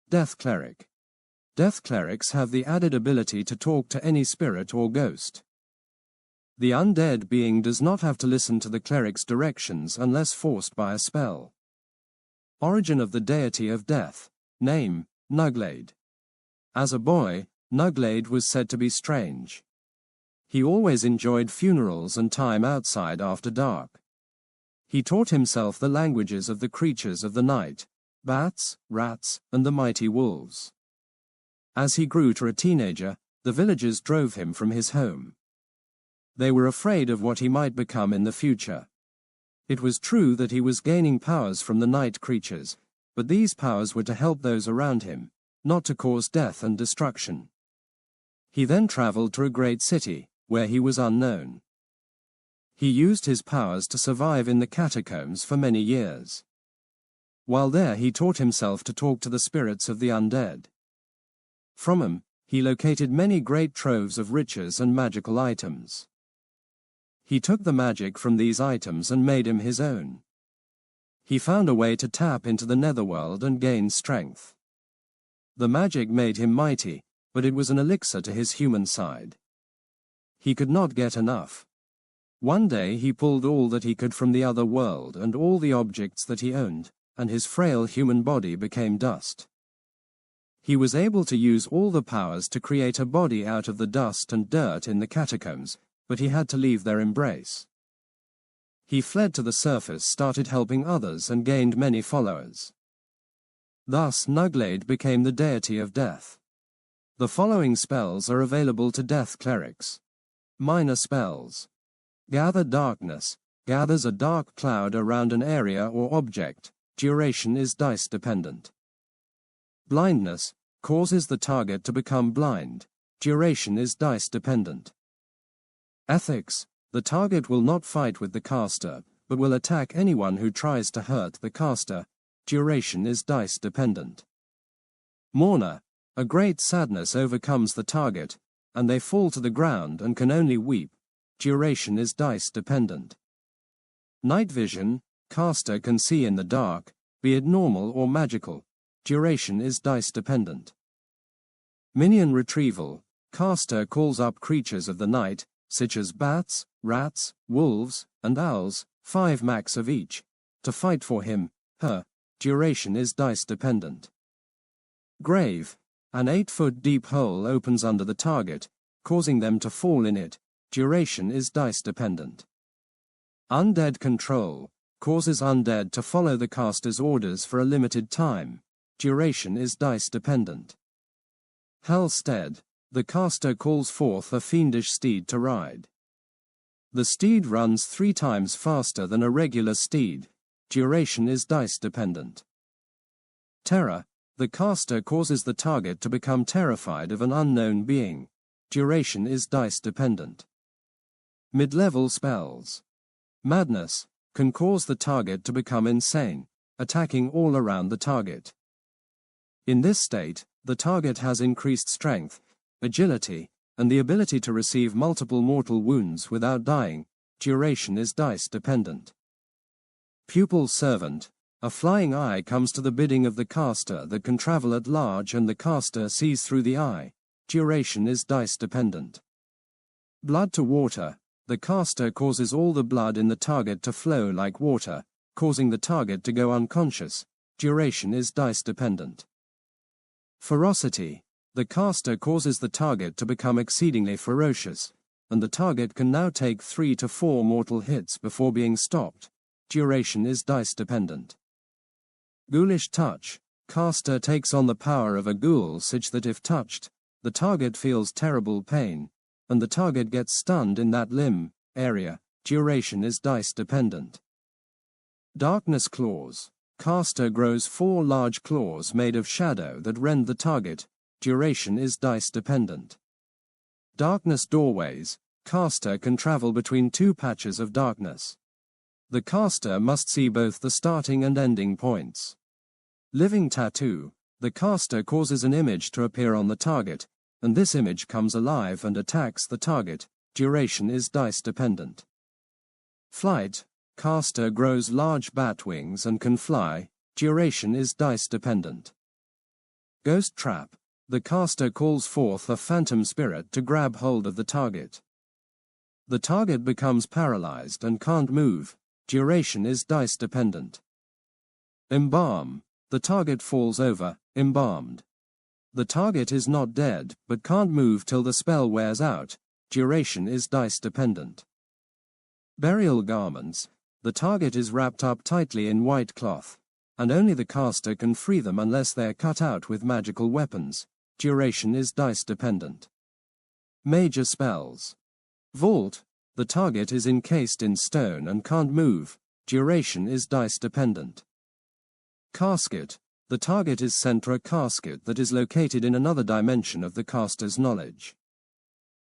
Death Cleric. Death Clerics have the added ability to talk to any spirit or ghost. The undead being does not have to listen to the cleric's directions unless forced by a spell. Origin of the deity of death. Name, Nuglade. As a boy, Nuglade was said to be strange. He always enjoyed funerals and time outside after dark. He taught himself the languages of the creatures of the night, bats, rats, and the mighty wolves. As he grew to a teenager, the villagers drove him from his home. They were afraid of what he might become in the future. It was true that he was gaining powers from the night creatures, but these powers were to help those around him, not to cause death and destruction. He then traveled to a great city, where he was unknown. He used his powers to survive in the catacombs for many years. While there he taught himself to talk to the spirits of the undead. From them, he located many great troves of riches and magical items. He took the magic from these items and made him his own. He found a way to tap into the netherworld and gain strength. The magic made him mighty, but it was an elixir to his human side. He could not get enough. One day he pulled all that he could from the other world and all the objects that he owned, and his frail human body became dust. He was able to use all the powers to create a body out of the dust and dirt in the catacombs, but he had to leave their embrace. He fled to the surface, started helping others, and gained many followers. Thus Nuglade became the deity of death. The following spells are available to death clerics. Minor spells. Gather Darkness. Gathers a dark cloud around an area or object. Duration is dice dependent. Blindness. Causes the target to become blind. Duration is dice dependent. Ethics. The target will not fight with the caster, but will attack anyone who tries to hurt the caster. Duration is dice dependent. Mourner. A great sadness overcomes the target, and they fall to the ground and can only weep. Duration is dice dependent. Night vision. Caster can see in the dark, be it normal or magical. Duration is dice dependent. Minion retrieval. Caster calls up creatures of the night, such as bats, rats, wolves, and owls, 5 max of each, to fight for him, her. Duration is dice dependent. Grave. An 8-foot deep hole opens under the target, causing them to fall in it. Duration is dice dependent. Undead control. Causes undead to follow the caster's orders for a limited time. Duration is dice dependent. Hellstead. The caster calls forth a fiendish steed to ride. The steed runs 3 times faster than a regular steed. Duration is dice dependent. Terror. The caster causes the target to become terrified of an unknown being. Duration is dice dependent. Mid-level spells. Madness. Can cause the target to become insane, attacking all around the target. In this state, the target has increased strength, agility, and the ability to receive multiple mortal wounds without dying. Duration is dice dependent. Pupil servant. A flying eye comes to the bidding of the caster that can travel at large and the caster sees through the eye. Duration is dice dependent. Blood to water. The caster causes all the blood in the target to flow like water, causing the target to go unconscious. Duration is dice dependent. Ferocity. The caster causes the target to become exceedingly ferocious, and the target can now take 3 to 4 mortal hits before being stopped. Duration is dice dependent. Ghoulish touch. Caster takes on the power of a ghoul such that if touched, the target feels terrible pain, and the target gets stunned in that limb, area. Duration is dice dependent. Darkness claws. Caster grows 4 large claws made of shadow that rend the target. Duration is dice dependent. Darkness doorways. Caster can travel between 2 patches of darkness. The caster must see both the starting and ending points. Living tattoo. The caster causes an image to appear on the target, and this image comes alive and attacks the target. Duration is dice dependent. Flight. Caster grows large bat wings and can fly. Duration is dice dependent. Ghost trap. The caster calls forth a phantom spirit to grab hold of the target. The target becomes paralyzed and can't move. Duration is dice dependent. Embalm. The target falls over, embalmed. The target is not dead, but can't move till the spell wears out. Duration is dice dependent. Burial garments. The target is wrapped up tightly in white cloth, and only the caster can free them unless they are cut out with magical weapons. Duration is dice dependent. Major spells. Vault. The target is encased in stone and can't move. Duration is dice dependent. Casket. The target is sent to a casket that is located in another dimension of the caster's knowledge.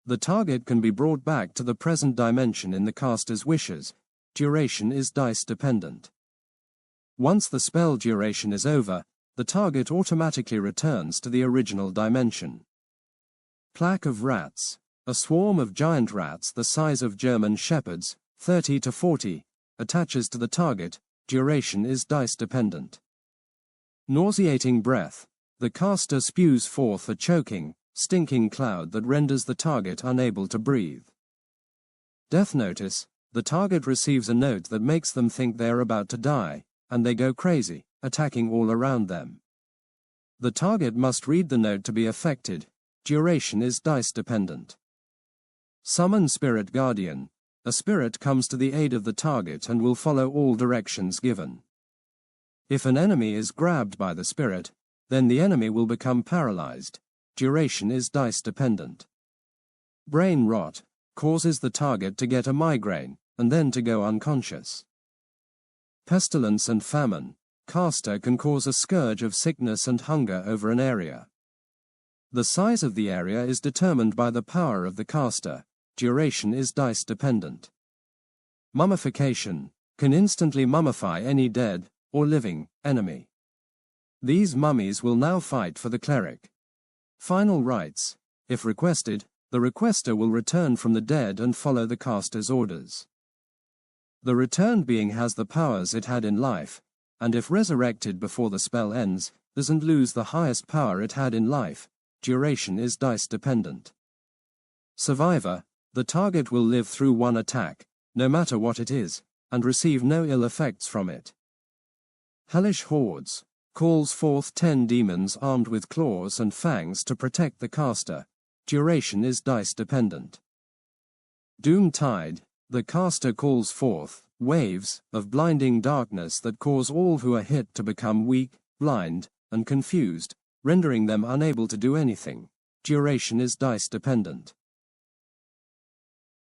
The target can be brought back to the present dimension in the caster's wishes. Duration is dice dependent. Once the spell duration is over, the target automatically returns to the original dimension. Plaque of rats. A swarm of giant rats the size of German shepherds, 30 to 40, attaches to the target. Duration is dice dependent. Nauseating breath. The caster spews forth a choking, stinking cloud that renders the target unable to breathe. Death notice. The target receives a note that makes them think they are about to die, and they go crazy, attacking all around them. The target must read the note to be affected. Duration is dice dependent. Summon Spirit Guardian. A spirit comes to the aid of the target and will follow all directions given. If an enemy is grabbed by the spirit, then the enemy will become paralyzed. Duration is dice dependent. Brain rot. Causes the target to get a migraine, and then to go unconscious. Pestilence and famine. Caster can cause a scourge of sickness and hunger over an area. The size of the area is determined by the power of the caster. Duration is dice dependent. Mummification. Can instantly mummify any dead, or living, enemy. These mummies will now fight for the cleric. Final rites. If requested, the requester will return from the dead and follow the caster's orders. The returned being has the powers it had in life, and if resurrected before the spell ends, doesn't lose the highest power it had in life. Duration is dice dependent. Survivor. The target will live through one attack, no matter what it is, and receive no ill effects from it. Hellish Hordes. Calls forth 10 demons armed with claws and fangs to protect the caster. Duration is dice dependent. Doom Tide. The caster calls forth waves of blinding darkness that cause all who are hit to become weak, blind, and confused, rendering them unable to do anything. Duration is dice dependent.